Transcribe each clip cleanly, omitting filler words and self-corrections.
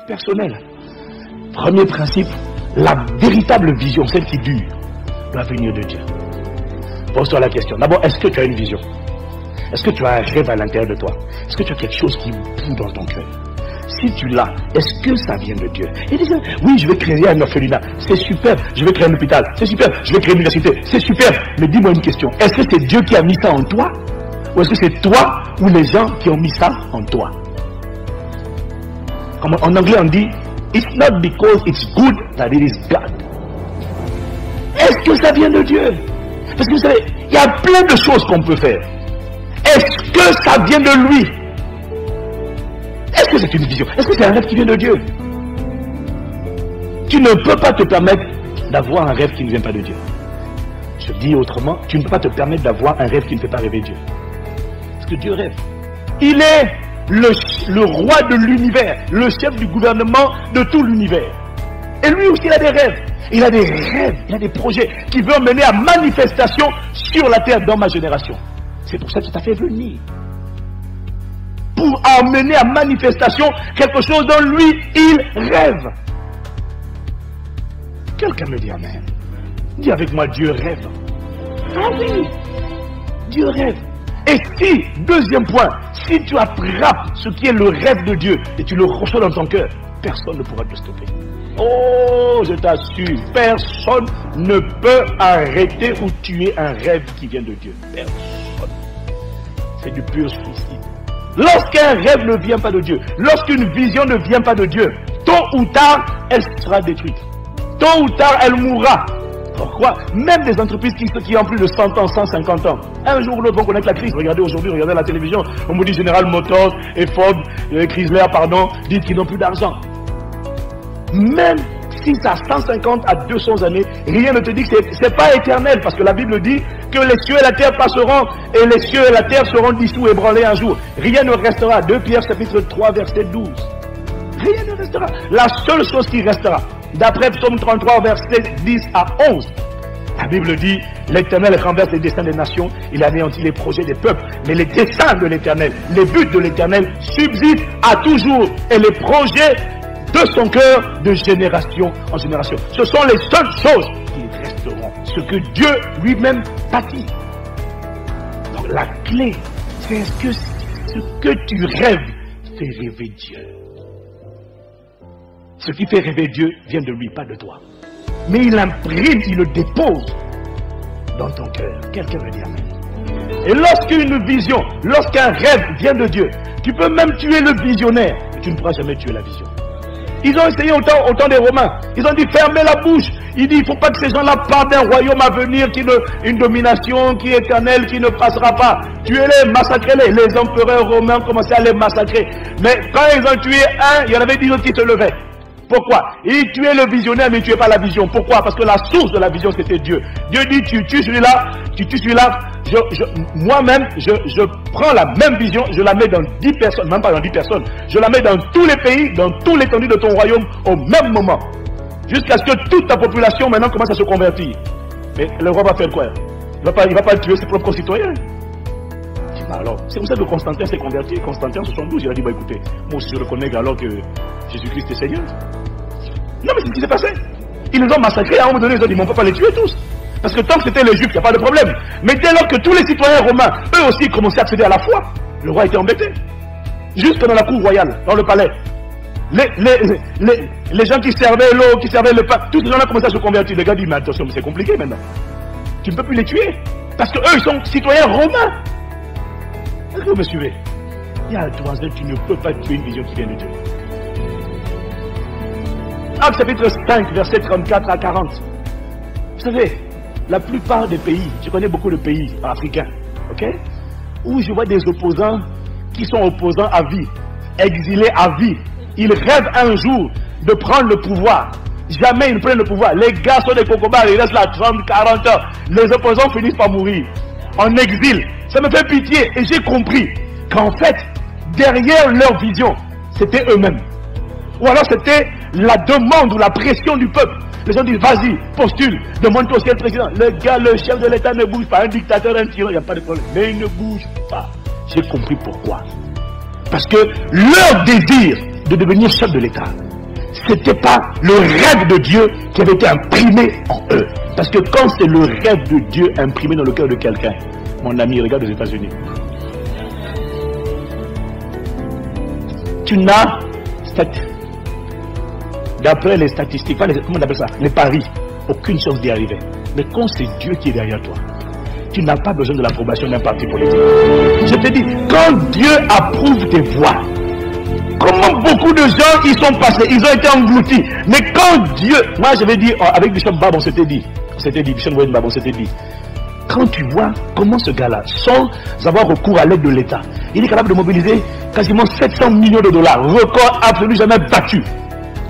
personnelle. Premier principe, la véritable vision, celle qui dure, doit venir de Dieu. Pose-toi la question. D'abord, est-ce que tu as une vision? Est-ce que tu as un rêve à l'intérieur de toi? Est-ce que tu as quelque chose qui bout dans ton cœur? Si tu l'as, est-ce que ça vient de Dieu? Et dis, oui, je vais créer un orphelinat. C'est super. Je vais créer un hôpital. C'est super. Je vais créer une université. C'est super. Mais dis-moi une question. Est-ce que c'est Dieu qui a mis ça en toi? Ou est-ce que c'est toi ou les gens qui ont mis ça en toi? Comme en anglais on dit, it's not because it's good that it is God. Est-ce que ça vient de Dieu? Parce que vous savez, il y a plein de choses qu'on peut faire. Est-ce que ça vient de lui? Est-ce que c'est une vision? Est-ce que c'est un rêve qui vient de Dieu? Tu ne peux pas te permettre d'avoir un rêve qui ne vient pas de Dieu. Je dis autrement, tu ne peux pas te permettre d'avoir un rêve qui ne fait pas rêver Dieu. Parce que Dieu rêve. Il est le roi de l'univers, le chef du gouvernement de tout l'univers. Et lui aussi, il a des rêves. Il a des rêves, il a des projets qui veulent mener à manifestation sur la terre dans ma génération. C'est pour ça qu'il t'a fait venir. Pour amener à manifestation quelque chose dont lui, il rêve. Quelqu'un me dit amen. Dis avec moi, Dieu rêve. Ah oui, Dieu rêve. Et si, deuxième point, si tu attrapes ce qui est le rêve de Dieu et tu le reçois dans ton cœur, personne ne pourra te stopper. Oh, je t'assure, personne ne peut arrêter ou tuer un rêve qui vient de Dieu. Personne. C'est du pur suicide. Lorsqu'un rêve ne vient pas de Dieu, lorsqu'une vision ne vient pas de Dieu, tôt ou tard, elle sera détruite. Tôt ou tard, elle mourra. Pourquoi? Même des entreprises qui ont plus de 100 ans, 150 ans, un jour ou l'autre vont connaître la crise. Regardez aujourd'hui, regardez la télévision, on me dit General Motors et Ford, Chrysler, disent qu'ils n'ont plus d'argent. Même si ça a 150 à 200 années, rien ne te dit que c'est pas éternel, parce que la Bible dit que les cieux et la terre passeront, et les cieux et la terre seront dissous et ébranlés un jour. Rien ne restera. 2 Pierre chapitre 3 verset 12. Rien ne restera. La seule chose qui restera, d'après Psaume 33 verset 10 à 11, la Bible dit, l'Éternel renverse les desseins des nations, il anéantit les projets des peuples, mais les desseins de l'Éternel, les buts de l'Éternel subsistent à toujours, et les projets de son cœur de génération en génération. Ce sont les seules choses qui resteront, ce que Dieu lui-même bâtit. Donc la clé, c'est ce que tu rêves fait rêver Dieu. Ce qui fait rêver Dieu vient de lui, pas de toi. Mais il imprime, il le dépose dans ton cœur. Quelqu'un me dit amen. Et lorsqu'une vision, lorsqu'un rêve vient de Dieu, tu peux même tuer le visionnaire, mais tu ne pourras jamais tuer la vision. Ils ont essayé au temps des Romains. Ils ont dit fermez la bouche. Il dit il ne faut pas que ces gens-là parlent d'un royaume à venir, une domination qui est éternelle, qui ne passera pas. Tuez-les, massacrez-les. Les empereurs romains commençaient à les massacrer. Mais quand ils ont tué un, il y en avait 10 autres qui se levaient. Pourquoi? Ils tuaient le visionnaire, mais ils ne tuaient pas la vision. Pourquoi? Parce que la source de la vision, c'était Dieu. Dieu dit, tu tues celui-là, moi-même, je prends la même vision, je la mets dans 10 personnes, même pas dans 10 personnes, je la mets dans tous les pays, dans toute l'étendue de ton royaume, au même moment. Jusqu'à ce que toute ta population, maintenant, commence à se convertir. Mais le roi va faire quoi? Il va pas tuer ses propres concitoyens. Alors, c'est comme ça que Constantin s'est converti. Constantin en 72, il a dit, bah écoutez, moi aussi je reconnais alors que Jésus-Christ est Seigneur. Non, mais c'est ce qui s'est passé. Ils nous ont massacrés, à un moment donné, ils ont dit, mais on ne peut pas les tuer tous. Parce que tant que c'était les Juifs, il n'y a pas de problème. Mais dès lors que tous les citoyens romains, eux aussi, commençaient à accéder à la foi, le roi était embêté. Jusque dans la cour royale, dans le palais. Les gens qui servaient l'eau, qui servaient le pain, tous ces gens-là commençaient à se convertir. Les gars disent, mais attention, c'est compliqué maintenant. Tu ne peux plus les tuer. Parce qu'eux, ils sont citoyens romains. Est-ce que vous me suivez? Il y a un demoiselle, tu ne peux pas tuer une vision qui vient de Dieu. Actes chapitre 5, verset 34 à 40. Vous savez, la plupart des pays, je connais beaucoup de pays africains, ok, où je vois des opposants qui sont opposants à vie, exilés à vie. Ils rêvent un jour de prendre le pouvoir. Jamais ils ne prennent le pouvoir. Les gars sont des cocobars, ils restent là 30, 40 ans. Les opposants finissent par mourir en exil. Ça me fait pitié et j'ai compris qu'en fait, derrière leur vision, c'était eux-mêmes. Ou alors c'était la demande ou la pression du peuple. Les gens disent, vas-y, postule, demande-toi aussi le président. Le gars, le chef de l'État ne bouge pas, un dictateur, un tyran, il n'y a pas de problème. Mais il ne bouge pas. J'ai compris pourquoi. Parce que leur désir de devenir chef de l'État ce n'était pas le rêve de Dieu qui avait été imprimé en eux. Parce que quand c'est le rêve de Dieu imprimé dans le cœur de quelqu'un, mon ami, regarde aux États-Unis. Tu n'as, d'après les statistiques, comment on appelle ça, les paris, aucune chance d'y arriver. Mais quand c'est Dieu qui est derrière toi, tu n'as pas besoin de l'approbation d'un parti politique. Je te dis, quand Dieu approuve tes voix, comment beaucoup de gens y sont passés, ils ont été engloutis. Mais quand Dieu, moi j'avais dit, avec Bishop Bab, on s'était dit, Bishop Bab, on s'était dit, quand tu vois comment ce gars-là, sans avoir recours à l'aide de l'État, il est capable de mobiliser quasiment 700 millions de dollars, record absolu jamais battu.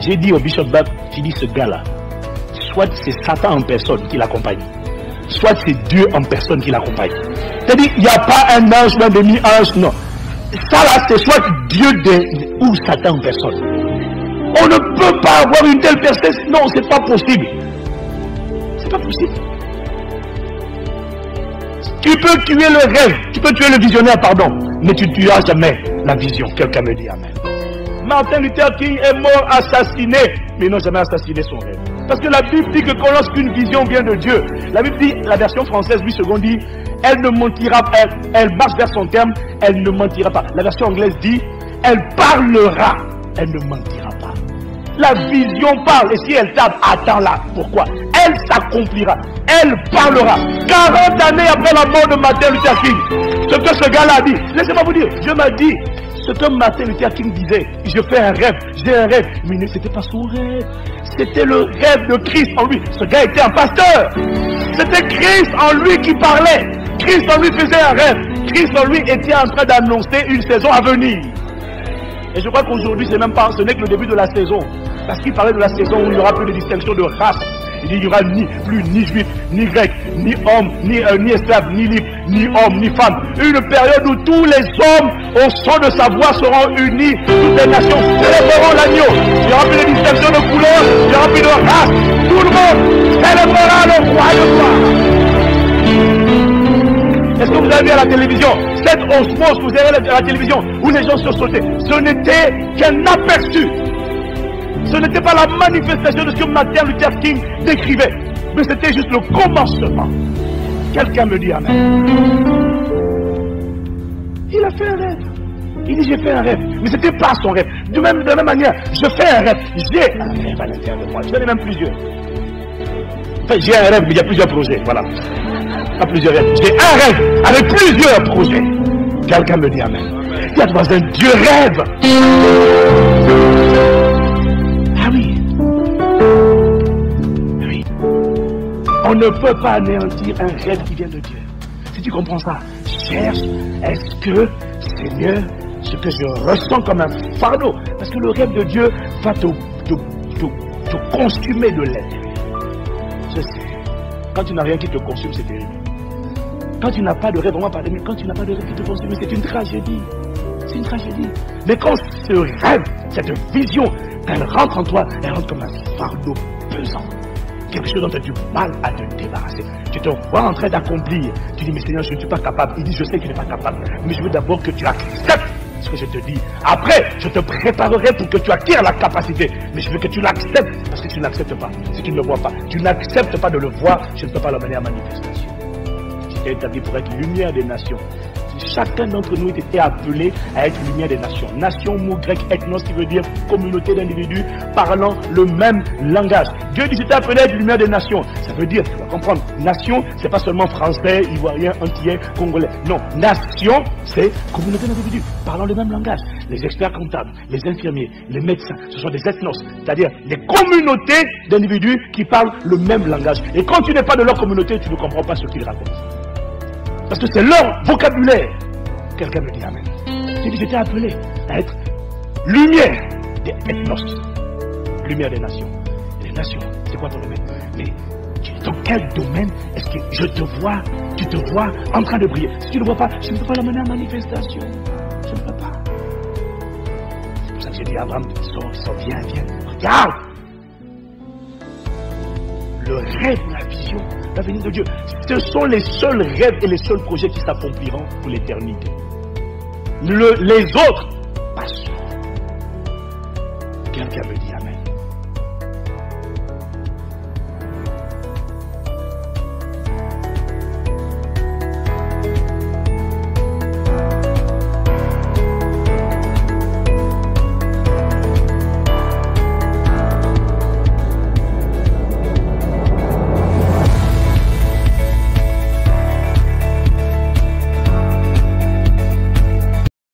J'ai dit au Bishop Bab, j'ai dit ce gars-là, soit c'est Satan en personne qui l'accompagne, soit c'est Dieu en personne qui l'accompagne. C'est-à-dire, il n'y a pas un ange, un demi-ange, non. Ça là, c'est soit Dieu ou Satan en personne. On ne peut pas avoir une telle personne. Non, c'est pas possible. C'est pas possible. Tu peux tuer le rêve, tu peux tuer le visionnaire, pardon, mais tu ne tueras jamais la vision. Quelqu'un me dit amen. Martin Luther King est mort assassiné, mais il n'a jamais assassiné son rêve. Parce que la Bible dit que lorsqu'une vision vient de Dieu, la Bible dit, la version française 8 secondes dit, elle ne mentira pas, elle marche vers son terme, elle ne mentira pas. La version anglaise dit, elle parlera, elle ne mentira pas. La vision parle, et si elle tarde, attends-la. Pourquoi? Elle s'accomplira, elle parlera. 40 années après la mort de Martin Luther King, ce que ce gars-là a dit, laissez-moi vous dire, Dieu m'a dit, ce que Martin Luther King disait, je fais un rêve, j'ai un rêve, mais ce n'était pas son rêve, c'était le rêve de Christ en lui. Ce gars était un pasteur, c'était Christ en lui qui parlait, Christ en lui faisait un rêve, Christ en lui était en train d'annoncer une saison à venir. Et je crois qu'aujourd'hui, ce n'est que le début de la saison, parce qu'il parlait de la saison où il n'y aura plus de distinction de race. Il n'y aura plus ni juif, ni grec, ni homme, ni esclave, ni libre, ni homme, ni femme. Une période où tous les hommes, au son de sa voix, seront unis. Toutes les nations célébreront l'agneau. Il n'y aura plus de distinction de couleur, il n'y aura plus de race. Tout le monde célébrera le roi de gloire. Est-ce que vous avez vu à la télévision cette osmose que vous avez à la télévision où les gens se sautaient? Ce n'était qu'un aperçu. Ce n'était pas la manifestation de ce que Martin Luther King décrivait, mais c'était juste le commencement. Quelqu'un me dit amen. Il a fait un rêve. Il dit j'ai fait un rêve, mais ce n'était pas son rêve. De la même manière, je fais un rêve. J'ai un rêve à l'intérieur de moi. J'en ai même plusieurs. Enfin, j'ai un rêve, mais il y a plusieurs projets. Voilà. Pas plusieurs rêves. J'ai un rêve avec plusieurs projets. Quelqu'un me dit amen. Il y a dans un Dieu rêve. On ne peut pas anéantir un rêve qui vient de Dieu. Si tu comprends ça, cherche, est-ce que, Seigneur, ce que je ressens comme un fardeau, parce que le rêve de Dieu va te consumer de l'intérieur. Je sais, quand tu n'as rien qui te consume, c'est terrible. Quand tu n'as pas de rêve, on va parler, mais quand tu n'as pas de rêve qui te consume, c'est une tragédie. C'est une tragédie. Mais quand ce rêve, cette vision, elle rentre en toi, elle rentre comme un fardeau pesant. Quelque chose dont tu as du mal à te débarrasser. Tu te vois en train d'accomplir. Tu dis, mais Seigneur, je ne suis pas capable. Il dit, je sais que tu n'es pas capable. Mais je veux d'abord que tu acceptes ce que je te dis. Après, je te préparerai pour que tu acquières la capacité. Mais je veux que tu l'acceptes. Parce que tu n'acceptes pas. Si tu ne le vois pas, tu n'acceptes pas de le voir, je ne peux pas l'amener à manifestation. Tu t'es établi pour être lumière des nations. Chacun d'entre nous était appelé à être lumière des nations. Nation, mot grec, ethnos, qui veut dire communauté d'individus parlant le même langage. Dieu dit, j'étais appelé à être lumière des nations. Ça veut dire, tu vas comprendre, nation, c'est pas seulement français, ivoirien, antillais, congolais. Non, nation, c'est communauté d'individus parlant le même langage. Les experts comptables, les infirmiers, les médecins, ce sont des ethnos, c'est-à-dire des communautés d'individus qui parlent le même langage. Et quand tu n'es pas de leur communauté, tu ne comprends pas ce qu'ils racontent. Parce que c'est leur vocabulaire. Quelqu'un me dit amen. J'ai dit, j'étais appelé à être lumière des ethnos, lumière des nations. Et les nations, c'est quoi ton domaine? Mais dans quel domaine est-ce que je te vois, tu te vois en train de briller? Si tu ne le vois pas, je ne peux pas l'amener en manifestation. Je ne peux pas. C'est pour ça que j'ai dit à Abraham, sors, viens. Regarde. Le rêve, la vision, l'avenir de Dieu. Ce sont les seuls rêves et les seuls projets qui s'accompliront pour l'éternité. Les autres, pas sûr. Quelqu'un me dit amen.